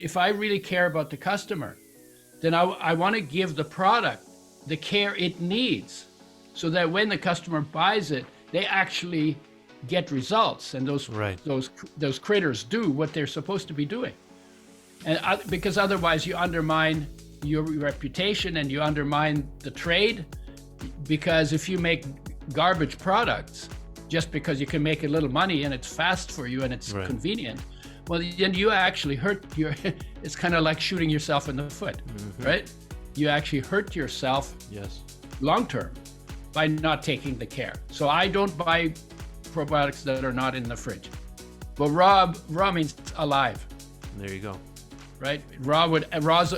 if I really care about the customer, then I want to give the product the care it needs so that when the customer buys it, they actually get results, and those critters do what they're supposed to be doing. And because otherwise you undermine your reputation and you undermine the trade, because if you make garbage products just because you can make a little money and it's fast for you and it's convenient, well, then you actually hurt it's kind of like shooting yourself in the foot, right? You actually hurt yourself long term by not taking the care. So I don't buy probiotics that are not in the fridge. But raw means alive. There you go. Right? Raw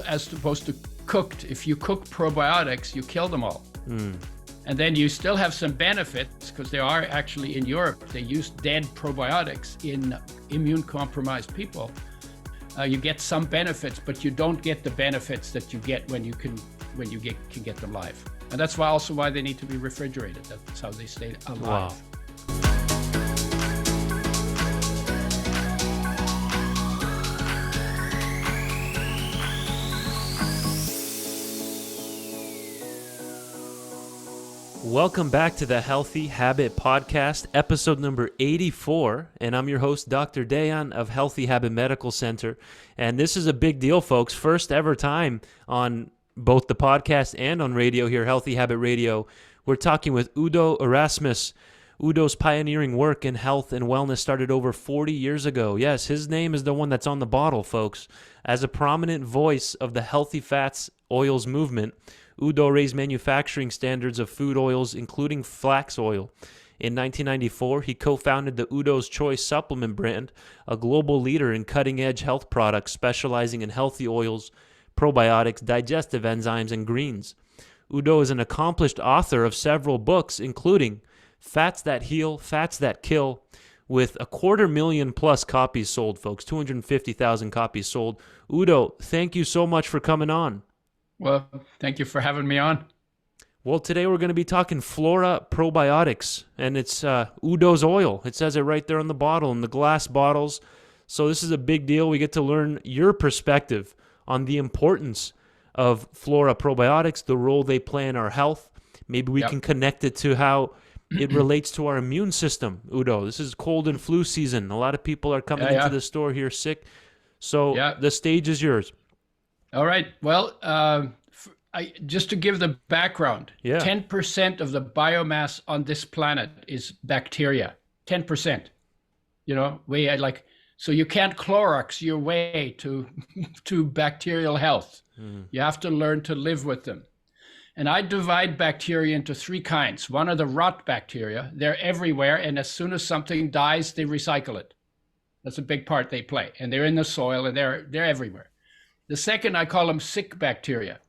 as opposed to cooked. If you cook probiotics, you kill them all. And then you still have some benefits, because they are actually in Europe, they use dead probiotics in immune compromised people. You get some benefits, but you don't get the benefits that you get when you can get them live. And that's why they need to be refrigerated. That's how they stay alive. Wow. Welcome back to the Healthy Habit Podcast, episode number 84, and I'm your host, Dr. Dayan of Healthy Habit Medical Center, and this is a big deal, folks. First ever time on both the podcast and on radio here, Healthy Habit Radio. We're talking with Udo Erasmus. Udo's pioneering work in health and wellness started over 40 years ago. Yes, his name is the one that's on the bottle, folks. As a prominent voice of the healthy fats oils movement, Udo raised manufacturing standards of food oils, including flax oil. In 1994, he co-founded the Udo's Choice supplement brand, a global leader in cutting-edge health products specializing in healthy oils, probiotics, digestive enzymes, and greens. Udo is an accomplished author of several books, including Fats That Heal, Fats That Kill, with 250,000 plus copies sold, folks, 250,000 copies sold. Udo, thank you so much for coming on. Well, thank you for having me on. Well, today we're going to be talking Flora Probiotics, and it's Udo's oil. It says it right there on the bottle, in the glass bottles. So this is a big deal. We get to learn your perspective on the importance of Flora Probiotics, the role they play in our health. Maybe we can connect it to how it relates to our immune system, Udo. This is cold and flu season. A lot of people are coming into the store here sick. So the stage is yours. All right. Well, just to give the background, 10% of the biomass on this planet is bacteria. 10%. So you can't Clorox your way to bacterial health. You have to learn to live with them. And I divide bacteria into three kinds. One are the rot bacteria. They're everywhere, and as soon as something dies, they recycle it. That's a big part they play. And they're in the soil, and they're everywhere. The second, I call them sick bacteria.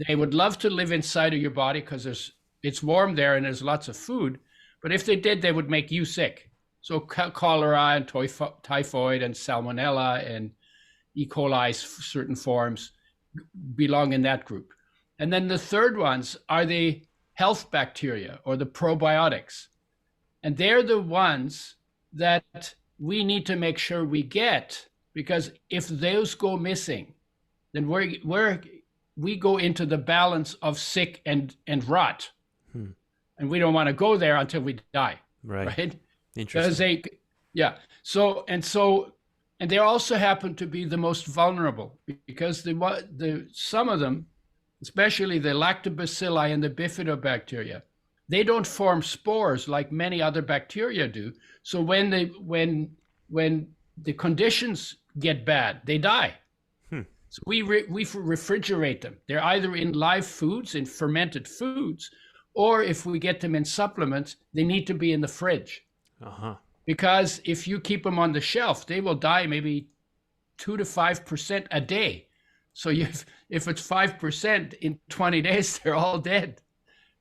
They would love to live inside of your body because it's warm there and there's lots of food. But if they did, they would make you sick. So cholera and typhoid and salmonella and E. coli, certain forms, belong in that group. And then the third ones are the health bacteria or the probiotics. And they're the ones that we need to make sure we get, because if those go missing, then we go into the balance of sick and rot. And we don't want to go there until we die. Right? Interesting. And they also happen to be the most vulnerable, because some of them, especially the lactobacilli and the Bifido bacteria, they don't form spores like many other bacteria do. So when the conditions get bad, they die. So we refrigerate them. They're either in live foods, in fermented foods, or if we get them in supplements, they need to be in the fridge. Because if you keep them on the shelf, they will die maybe 2 to 5% a day. So if it's 5% in 20 days, they're all dead,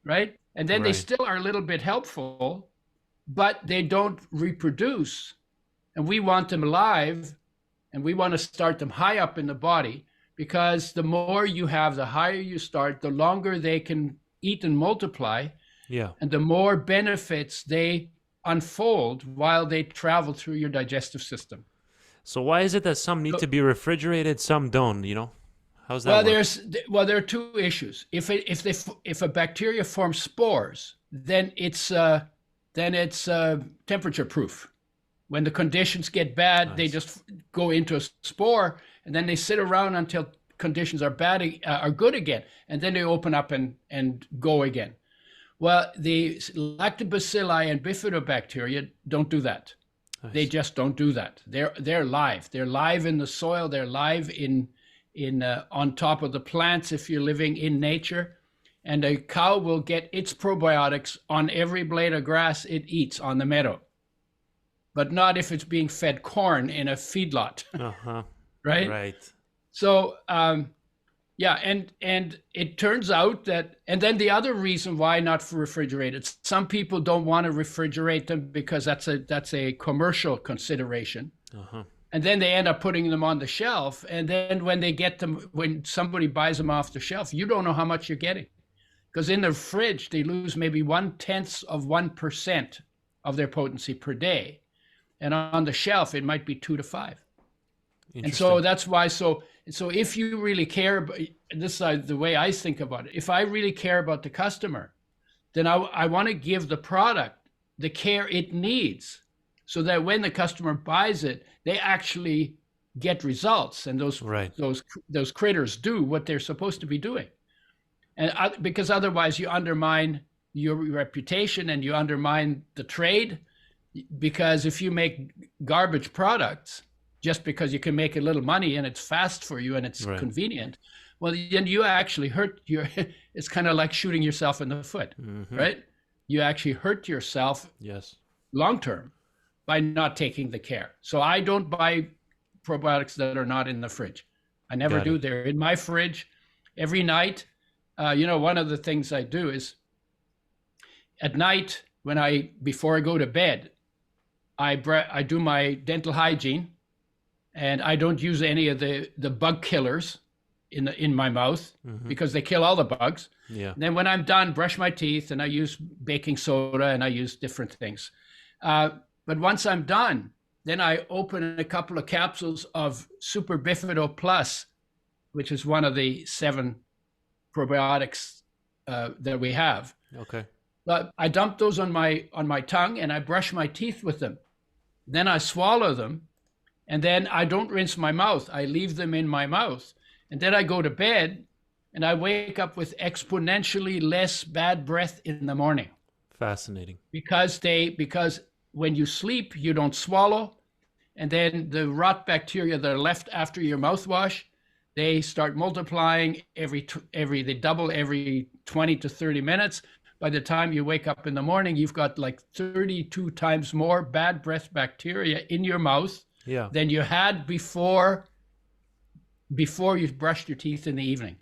right? And then they still are a little bit helpful, but they don't reproduce. And we want them alive. And we want to start them high up in the body, because the more you have, the higher you start, the longer they can eat and multiply. And the more benefits they unfold while they travel through your digestive system. So why is it that some need to be refrigerated, some don't? How's that Well, there are two issues. If a bacteria forms spores, then it's temperature proof. When the conditions get bad, they just go into a spore, and then they sit around until conditions are good again, and then they open up and go again. Well, the lactobacilli and bifidobacteria don't do that. They just don't do that. They're live. They're live in the soil. They're live in on top of the plants if you're living in nature. And a cow will get its probiotics on every blade of grass it eats on the meadow, but not if it's being fed corn in a feedlot. Right? Right. So, yeah, and it turns out that, and then the other reason why not for refrigerated, some people don't want to refrigerate them because that's a commercial consideration. And then they end up putting them on the shelf. And then when they get them, when somebody buys them off the shelf, you don't know how much you're getting. Because in the fridge, they lose maybe 0.1% of their potency per day. And on the shelf, it might be 2 to 5. And so that's why, so if you really care, this is the way I think about it. If I really care about the customer, then I want to give the product the care it needs so that when the customer buys it, they actually get results. And those critters do what they're supposed to be doing. And because otherwise you undermine your reputation and you undermine the trade. Because if you make garbage products, just because you can make a little money and it's fast for you and it's convenient, well, then you actually hurt it's kind of like shooting yourself in the foot, right? You actually hurt yourself long-term by not taking the care. So I don't buy probiotics that are not in the fridge. I never do. They're in my fridge every night. One of the things I do is at night before I go to bed, I do my dental hygiene. And I don't use any of the bug killers in my mouth because they kill all the bugs. Yeah. And then when I'm done, brush my teeth, and I use baking soda and I use different things. But once I'm done, then I open a couple of capsules of Super Bifido Plus, which is one of the 7 probiotics that we have. Okay. But I dump those on my tongue and I brush my teeth with them. Then I swallow them. And then I don't rinse my mouth. I leave them in my mouth. And then I go to bed and I wake up with exponentially less bad breath in the morning. Fascinating. Because when you sleep, you don't swallow. And then the rot bacteria that are left after your mouthwash, they start multiplying they double every 20 to 30 minutes. By the time you wake up in the morning, you've got like 32 times more bad breath bacteria in your mouth than you had before you brushed your teeth in the evening,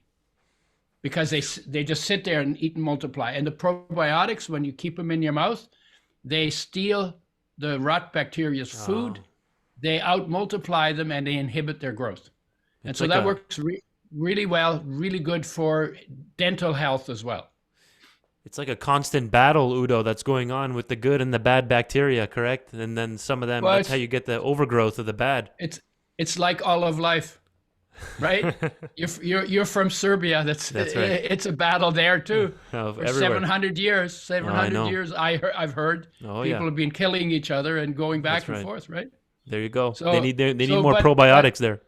because they just sit there and eat and multiply. And the probiotics, when you keep them in your mouth, they steal the rot bacteria's food, they out multiply them, and they inhibit their growth. And so that works really well, really good for dental health as well. It's like a constant battle, Udo, that's going on with the good and the bad bacteria, correct? And then some of them, that's how you get the overgrowth of the bad. It's like all of life, right? you're from Serbia. That's right. It's a battle there too. For 700 years. 700 years, I've heard people have been killing each other and going back and forth, right? There you go. So, they need more probiotics there.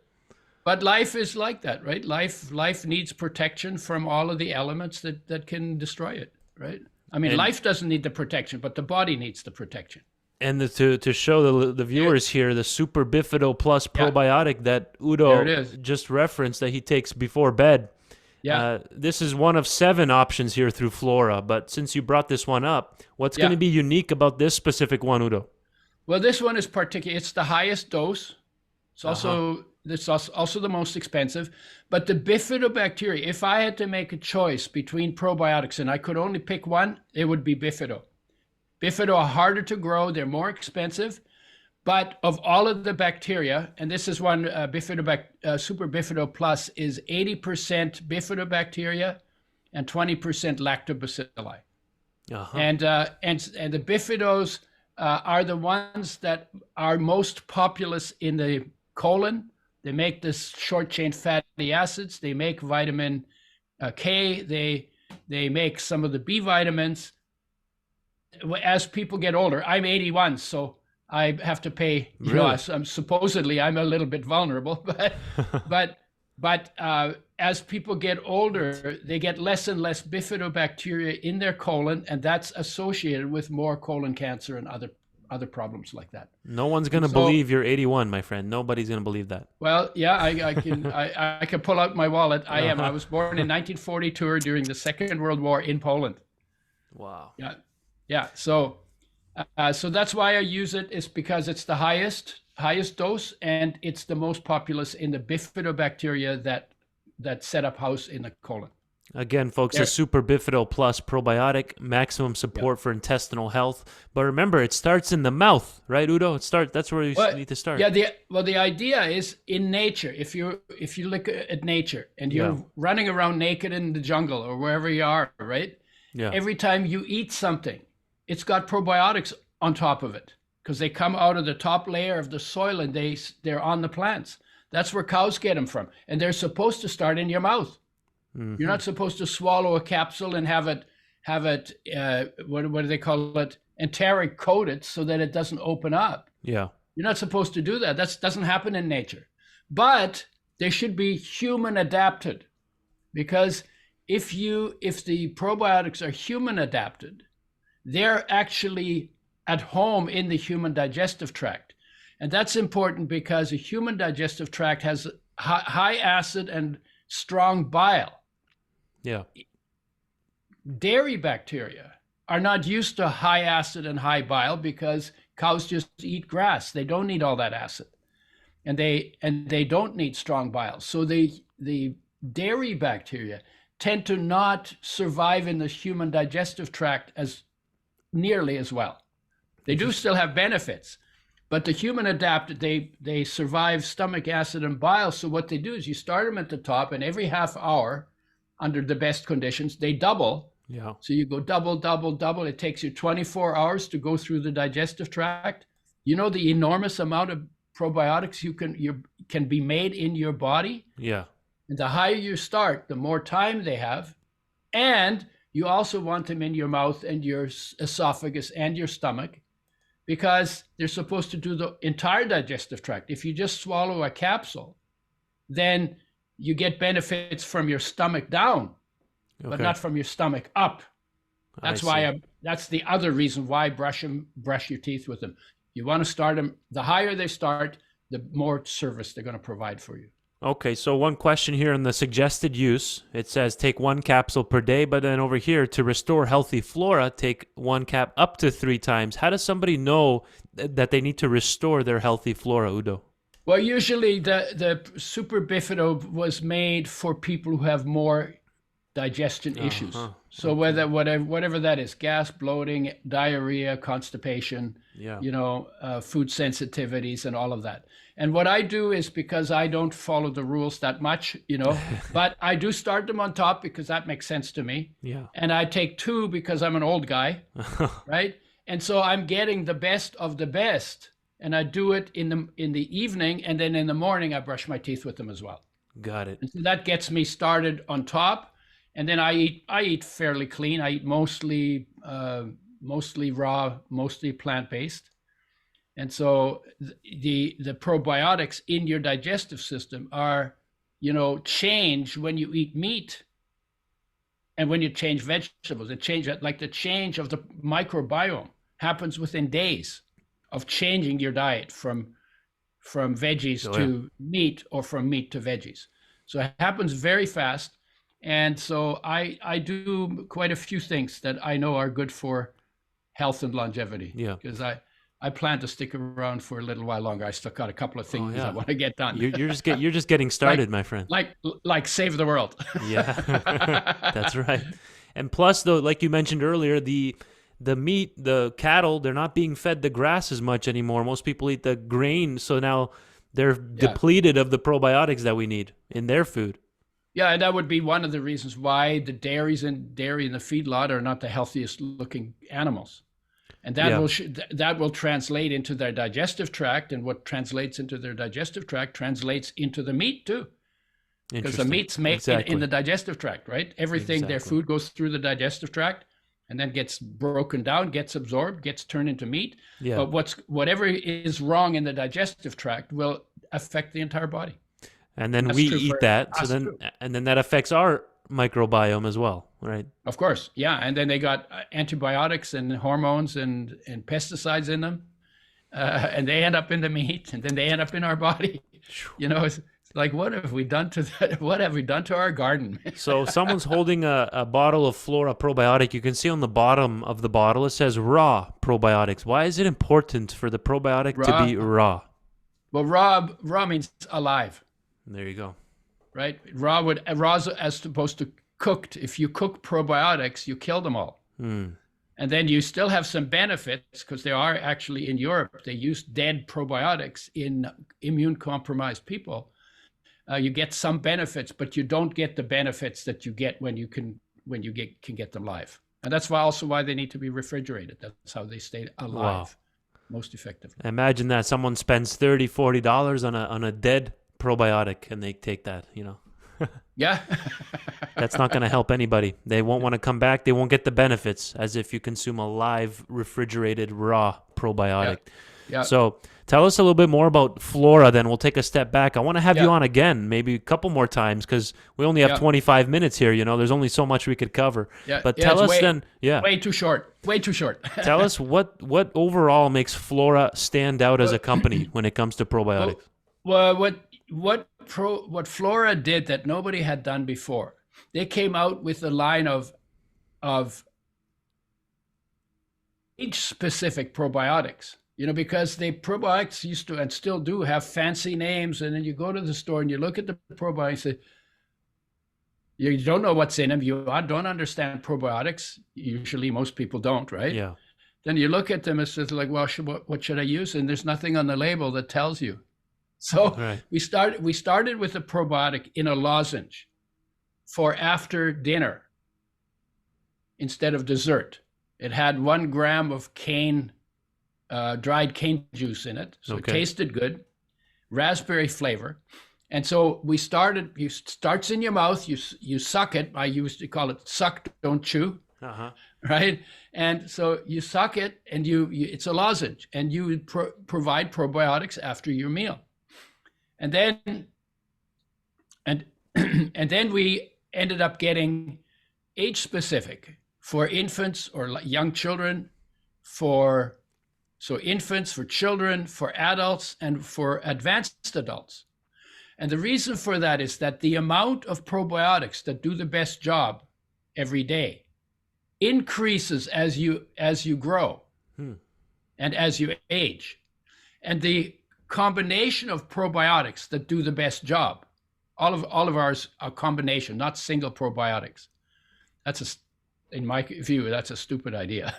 But life is like that, right? Life needs protection from all of the elements that can destroy it. Right. I mean, life doesn't need the protection, but the body needs the protection. And to show the viewers here, the Super Bifido Plus probiotic that Udo just referenced that he takes before bed. Yeah. This is one of 7 options here through Flora. But since you brought this one up, what's going to be unique about this specific one, Udo? Well, this one is particular. It's the highest dose. It's also the most expensive. But the bifidobacteria, if I had to make a choice between probiotics and I could only pick one, it would be Bifido. Bifido are harder to grow. They're more expensive. But of all of the bacteria, and this is one, Super Bifido Plus is 80% bifidobacteria and 20% lactobacilli. And the Bifidos are the ones that are most populous in the colon. They make this short chain fatty acids. They make vitamin K. They make some of the B vitamins. As people get older, I'm 81, so I have to pay. Supposedly I'm a little bit vulnerable, but as people get older, they get less and less bifidobacteria in their colon, and that's associated with more colon cancer and other problems like that. No one's going to believe you're 81, my friend. Nobody's going to believe that. Well, yeah, I can pull out my wallet. I was born in 1942 during the Second World War in Poland. Wow. Yeah. So that's why I use it, is because it's the highest dose, and it's the most populous in the bifidobacteria that set up house in the colon. Again, folks, a Super Bifido Plus probiotic, maximum support for intestinal health. But remember, it starts in the mouth, right, Udo? That's where you need to start. Yeah. The idea is in nature. If you look at nature and you're running around naked in the jungle or wherever you are, right? Yeah. Every time you eat something, it's got probiotics on top of it, because they come out of the top layer of the soil and they're on the plants. That's where cows get them from, and they're supposed to start in your mouth. Mm-hmm. You're not supposed to swallow a capsule and have it what do they call it, enteric coated, so that it doesn't open up. Yeah, you're not supposed to do that. That doesn't happen in nature. But they should be human adapted, because if the probiotics are human adapted, they're actually at home in the human digestive tract. And that's important because a human digestive tract has high acid and strong bile. Yeah. Dairy bacteria are not used to high acid and high bile because cows just eat grass. They don't need all that acid. And they don't need strong bile. So the dairy bacteria tend to not survive in the human digestive tract as nearly as well. They do still have benefits, but the human adapted, they survive stomach acid and bile. So what they do is you start them at the top, and every half hour, under the best conditions, they double. Yeah. So you go double, double, double. It takes you 24 hours to go through the digestive tract. You know the enormous amount of probiotics you can be made in your body. Yeah. And the higher you start, the more time they have, and you also want them in your mouth and your esophagus and your stomach, because they're supposed to do the entire digestive tract. If you just swallow a capsule, then you get benefits from your stomach down, but not from your stomach up. That's that's the other reason why brush your teeth with them. You want to start them, the higher they start, the more service they're going to provide for you. Okay, so one question here on the suggested use. It says take 1 capsule per day, but then over here, to restore healthy flora, take 1 cap up to 3 times. How does somebody know that they need to restore their healthy flora, Udo? Well, usually the Super Bifido was made for people who have more digestion issues. So whatever that is, gas, bloating, diarrhea, constipation, food sensitivities, and all of that. And what I do is, because I don't follow the rules that much, but I do start them on top because that makes sense to me. Yeah. And I take 2 because I'm an old guy, right? And so I'm getting the best of the best. And I do it in the evening, and then in the morning I brush my teeth with them as well. Got it. And so that gets me started on top. And then I eat fairly clean. I eat mostly raw, mostly plant-based. And so the probiotics in your digestive system are, change when you eat meat and when you change vegetables. The change of the microbiome happens within days of changing your diet from veggies to meat, or from meat to veggies. So it happens very fast. And so I do quite a few things that I know are good for health and longevity. Yeah. Because I plan to stick around for a little while longer. I still got a couple of things I want to get done. You're just getting started, my friend. Like save the world. Yeah, that's right. And plus, though, like you mentioned earlier, the meat, the cattle, they're not being fed the grass as much anymore. Most people eat the grain, so now they're depleted of the probiotics that we need in their food. Yeah, and that would be one of the reasons why the dairy in the feedlot are not the healthiest looking animals. And that will translate into their digestive tract, and what translates into their digestive tract translates into the meat too. Because the meat's made in the digestive tract, right? Everything, their food goes through the digestive tract and then gets broken down, gets absorbed, gets turned into meat. Yeah. But whatever is wrong in the digestive tract will affect the entire body. And then we eat that, and then that affects our microbiome as well, right? Of course, yeah. And then they got antibiotics and hormones and pesticides in them, and they end up in the meat, and then they end up in our body. You know, it's like, what have we done to that? What have we done to our garden? So someone's holding a bottle of Flora probiotic. You can see on the bottom of the bottle it says raw probiotics. Why is it important for the probiotic to be raw? Well, raw means alive. There you go. Right? Raw as opposed to cooked. If you cook probiotics, you kill them all. And then you still have some benefits, because they are actually in Europe. They use dead probiotics in immune-compromised people. You get some benefits, but you don't get the benefits that you get when you can get them live. And that's why they need to be refrigerated. That's how they stay alive most effectively. Imagine that someone spends $30, $40 on a dead probiotic, and they take that, you know. Yeah. That's not going to help anybody. They won't want to come back. They won't get the benefits as if you consume a live, refrigerated, raw probiotic. Yeah. So tell us a little bit more about Flora, then. We'll take a step back. I want to have you on again, maybe a couple more times, because we only have 25 minutes here. You know, there's only so much we could cover. Yeah. But tell us then. Yeah. Way too short. Way too short. Tell us what overall makes Flora stand out as a company when it comes to probiotics. Well, what Flora did that nobody had done before, they came out with a line of age-specific probiotics. You know, because the probiotics used to and still do have fancy names, and then you go to the store and you look at the probiotics and say, you don't know what's in them. You don't understand probiotics. Usually most people don't, right? Yeah. Then you look at them and it's like, well, what should I use? And there's nothing on the label that tells you. So we started with a probiotic in a lozenge for after dinner instead of dessert. It had 1 gram of dried cane juice in it, so it tasted good, raspberry flavor. And so we started, it starts in your mouth, you suck it. I used to call it suck, don't chew, right? And so you suck it, and it's a lozenge, and you provide probiotics after your meal. And then, and then we ended up getting age-specific for infants or young children, so infants, for children, for adults, and for advanced adults. And the reason for that is that the amount of probiotics that do the best job every day increases as you grow and as you age. And the combination of probiotics that do the best job, all of ours are combination, not single probiotics. In my view, that's a stupid idea.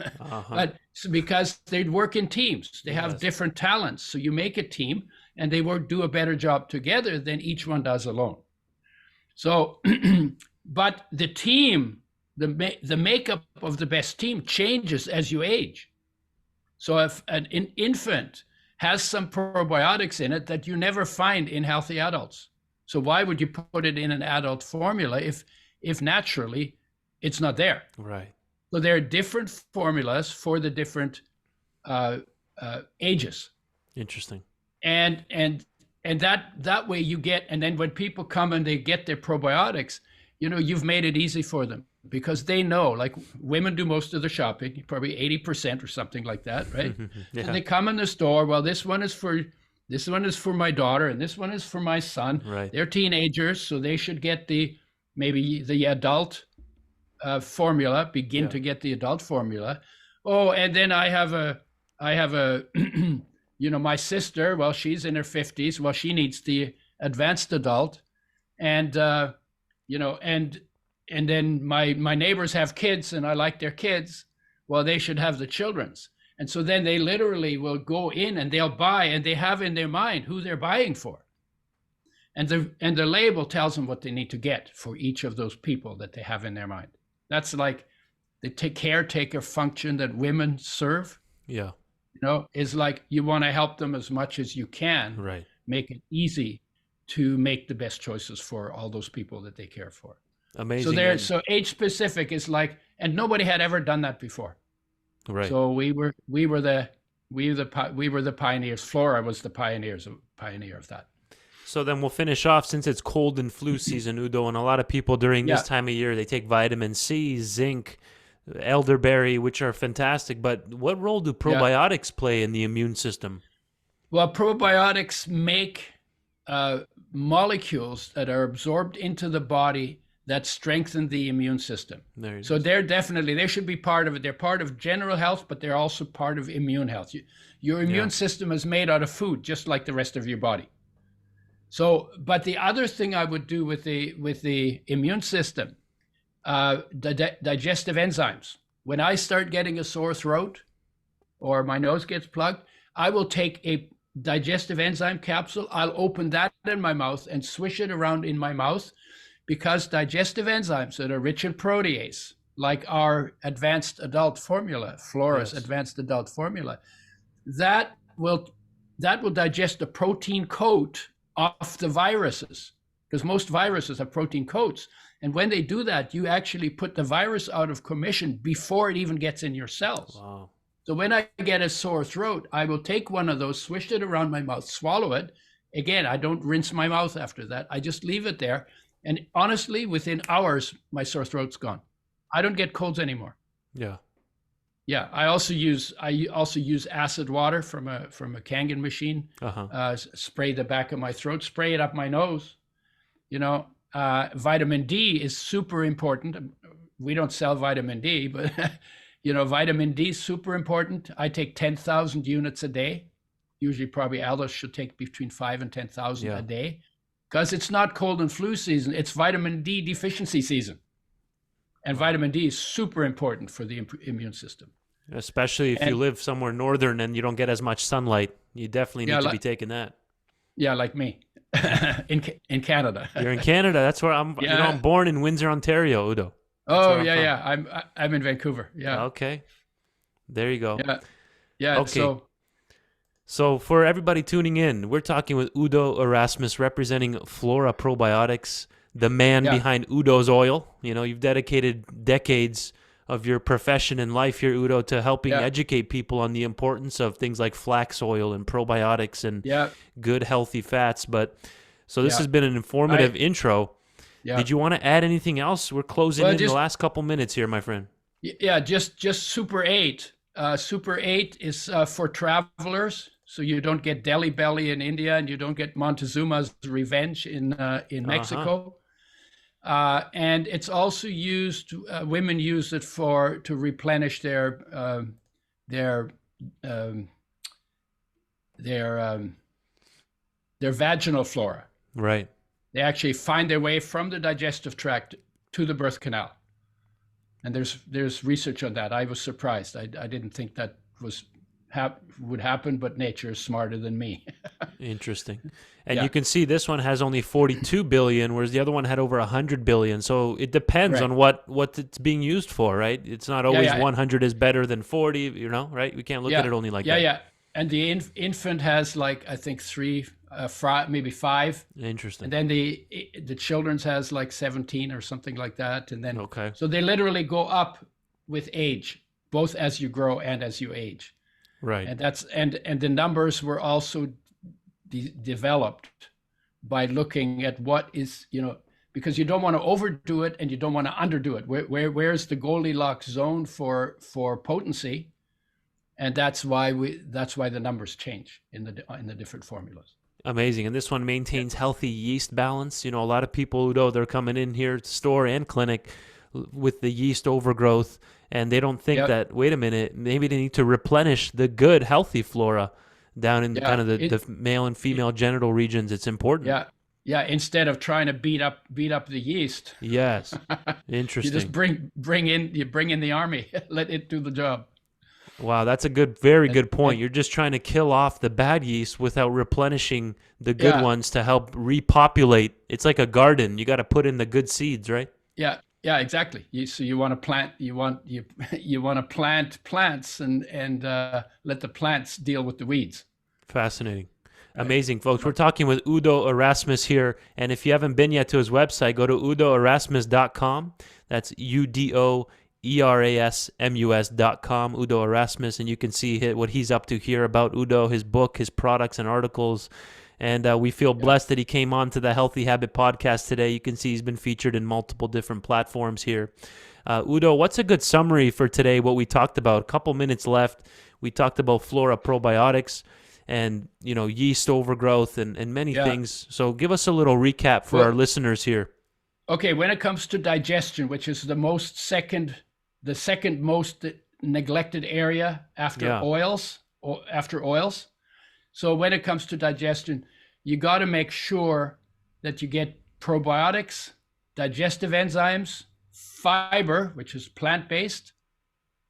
But it's because they work in teams. They have different talents. So you make a team, and they do a better job together than each one does alone. So, but the team, the makeup of the best team changes as you age. So if an infant has some probiotics in it that you never find in healthy adults, so why would you put it in an adult formula if naturally it's not there? Right. So there are different formulas for the different ages. Interesting. And that way you get, and then when people come and they get their probiotics, you know, you've made it easy for them, because they know, like women do most of the shopping, probably 80% or something like that, right? So they come in the store, well, this one is for my daughter, and this one is for my son. Right. They're teenagers, so they should get maybe the adult formula, to get the adult formula. Oh, and then I have a you know, my sister, well, she's in her 50s. Well, she needs the advanced adult. And, you know, and then my neighbors have kids, and I like their kids. Well, they should have the children's. And so then they literally will go in and they'll buy, and they have in their mind who they're buying for. And the label tells them what they need to get for each of those people that they have in their mind. That's like the caretaker function that women serve. Yeah. Is like you want to help them as much as you can, Right. make it easy to make the best choices for all those people that they care for. Amazing. And So age specific is like, and nobody had ever done that before. right. So we were the pioneers. Flora was the pioneer of that. So then we'll finish off, since it's cold and flu season, Udo, and a lot of people during this time of year, they take vitamin C, zinc, elderberry, which are fantastic. But what role do probiotics play in the immune system? Well, probiotics make molecules that are absorbed into the body that strengthen the immune system. So they should be part of it. They're part of general health, but they're also part of immune health. Your immune system is made out of food, just like the rest of your body. So, but the other thing I would do with the immune system, digestive enzymes. When I start getting a sore throat or my nose gets plugged, I will take a digestive enzyme capsule. I'll open that in my mouth and swish it around in my mouth, because digestive enzymes that are rich in protease, like our advanced adult formula, Flora's advanced adult formula, that will digest the protein coat off the viruses, because most viruses have protein coats. And when they do that, you actually put the virus out of commission before it even gets in your cells. Wow. So when I get a sore throat, I will take one of those, swish it around my mouth, swallow it. Again, I don't rinse my mouth after that. I just leave it there. And honestly, within hours, my sore throat's gone. I don't get colds anymore. Yeah. Yeah. I also use acid water from a Kangen machine. Spray the back of my throat, spray it up my nose. Vitamin D is super important. We don't sell vitamin D, but vitamin D is super important. I take 10,000 units a day. Usually, probably adults should take between 5 and 10,000 a day, because it's not cold and flu season. It's vitamin D deficiency season. And vitamin D is super important for the immune system. Especially if you live somewhere northern and you don't get as much sunlight. You definitely need to be taking that. Yeah, like me. in Canada. You're in Canada. That's where I'm. I'm born in Windsor, Ontario, Udo. I'm in Vancouver. Yeah. Okay. There you go. Yeah. Okay. So for everybody tuning in, we're talking with Udo Erasmus, representing Flora Probiotics, the man behind Udo's Oil. You've dedicated decades of your profession and life here, Udo, to helping educate people on the importance of things like flax oil and probiotics and good healthy fats. So this has been an informative intro. Yeah. Did you want to add anything else? We're closing in the last couple minutes here, my friend. Yeah, just Super 8. Super 8 is for travelers, so you don't get Delhi belly in India and you don't get Montezuma's revenge in Mexico. And it's also used. Women use it to replenish their vaginal flora. Right. They actually find their way from the digestive tract to the birth canal. And there's research on that. I was surprised. I didn't think that would happen, but nature is smarter than me. Interesting. And you can see this one has only 42 billion, whereas the other one had over 100 billion. So it depends on what it's being used for, right? It's not always 100 is better than 40, right? We can't look at it only like that. Yeah. And the infant has I think 3, maybe 5. Interesting. And then the children's has 17 or something like that. And then okay. So they literally go up with age, both as you grow and as you age. Right. And the numbers were also developed by looking at what is, because you don't want to overdo it and you don't want to underdo it. Where's the Goldilocks zone for potency? And that's why the numbers change in the different formulas. Amazing. And this one maintains healthy yeast balance. A lot of people, they're coming in here, store and clinic, with the yeast overgrowth, and they don't think that, wait a minute, maybe they need to replenish the good, healthy flora down in kind of the male and female genital regions. It's important. Yeah. Instead of trying to beat up the yeast. Yes. Interesting. You just bring in the army, let it do the job. Wow, that's a very good point. You're just trying to kill off the bad yeast without replenishing the good ones to help repopulate. It's like a garden. You got to put in the good seeds, right? Yeah. Yeah, exactly. So you want to plant, you want to plant plants and let the plants deal with the weeds. Fascinating. Right? Amazing, folks. We're talking with Udo Erasmus here. And if you haven't been yet to his website, go to udoerasmus.com. That's UDOERASMUS.com, Udo Erasmus. And you can see what he's up to here about Udo, his book, his products and articles. And we feel blessed that he came on to the Healthy Habit podcast today. You can see he's been featured in multiple different platforms here. Udo, what's a good summary for today, what we talked about? A couple minutes left. We talked about Flora Probiotics and, yeast overgrowth and many things. So give us a little recap for our listeners here. Okay, when it comes to digestion, which is the second most neglected area after oils. So when it comes to digestion, you got to make sure that you get probiotics, digestive enzymes, fiber, which is plant-based,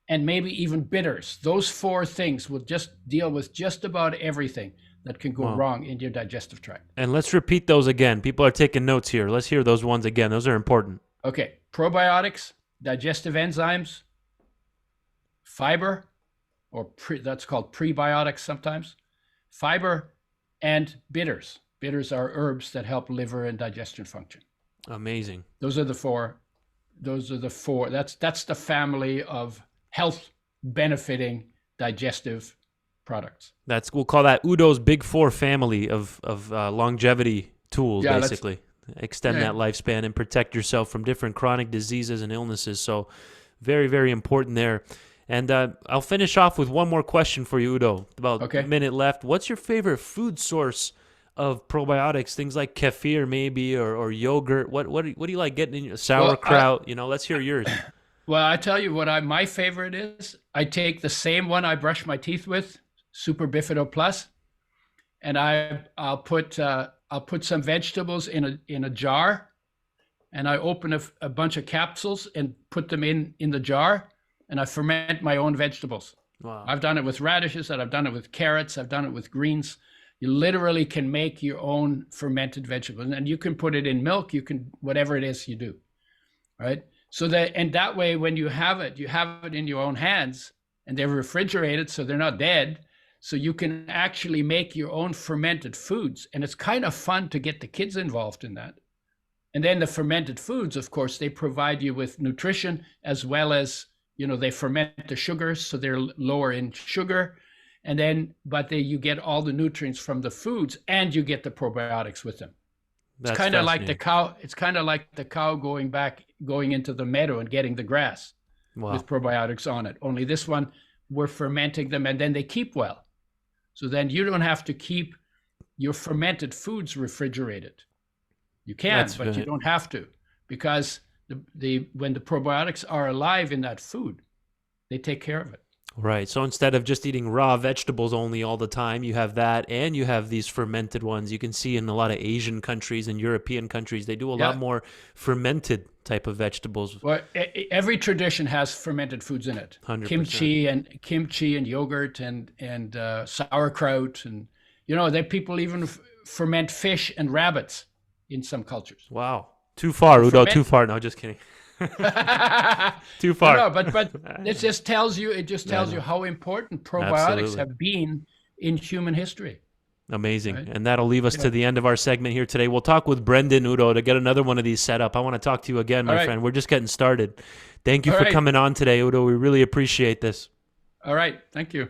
and maybe even bitters. Those 4 things will just deal with just about everything that can go wrong in your digestive tract. And let's repeat those again. People are taking notes here. Let's hear those ones again. Those are important. Okay, probiotics, digestive enzymes, fiber, or that's called prebiotics sometimes, fiber, and bitters. Bitters are herbs that help liver and digestion function. Amazing. Those are the 4. That's the family of health benefiting digestive products. We'll call that Udo's Big 4 family of longevity tools, basically. Extend that lifespan and protect yourself from different chronic diseases and illnesses. So very, very important there. And I'll finish off with one more question for you, Udo. About a minute left. What's your favorite food source of probiotics? Things like kefir maybe or yogurt. What do you like getting in your sauerkraut? Let's hear yours. Well, I tell you what my favorite is. I take the same one I brush my teeth with, Super Bifido Plus, and I'll put some vegetables in a jar, and I open a bunch of capsules and put them in the jar, and I ferment my own vegetables. Wow. I've done it with radishes, and I've done it with carrots, I've done it with greens. You literally can make your own fermented vegetables, and you can put it in milk, you can, whatever it is you do, right? So that way, when you have it in your own hands, and they're refrigerated, so they're not dead. So you can actually make your own fermented foods. And it's kind of fun to get the kids involved in that. And then the fermented foods, of course, they provide you with nutrition as well as, they ferment the sugars, so they're lower in sugar. And then, you get all the nutrients from the foods and you get the probiotics with them. It's kind of like the cow. It's kind of like the cow going into the meadow and getting the grass with probiotics on it. Only this one, we're fermenting them and then they keep well. So then you don't have to keep your fermented foods refrigerated. You can, but you don't have to, because when the probiotics are alive in that food, they take care of it. Right. So instead of just eating raw vegetables only all the time, you have that and you have these fermented ones. You can see in a lot of Asian countries and European countries, they do a lot more fermented type of vegetables. Well, every tradition has fermented foods in it. 100%. Kimchi and yogurt and sauerkraut. And, that people even ferment fish and rabbits in some cultures. Wow. Too far, Udo, too far. No, just kidding. Too far. No, but it just tells you how important probiotics have been in human history. Amazing. Right? And that'll leave us to the end of our segment here today. We'll talk with Brendan, Udo, to get another one of these set up. I want to talk to you again, my friend. We're just getting started. Thank you for coming on today, Udo. We really appreciate this. All right. Thank you.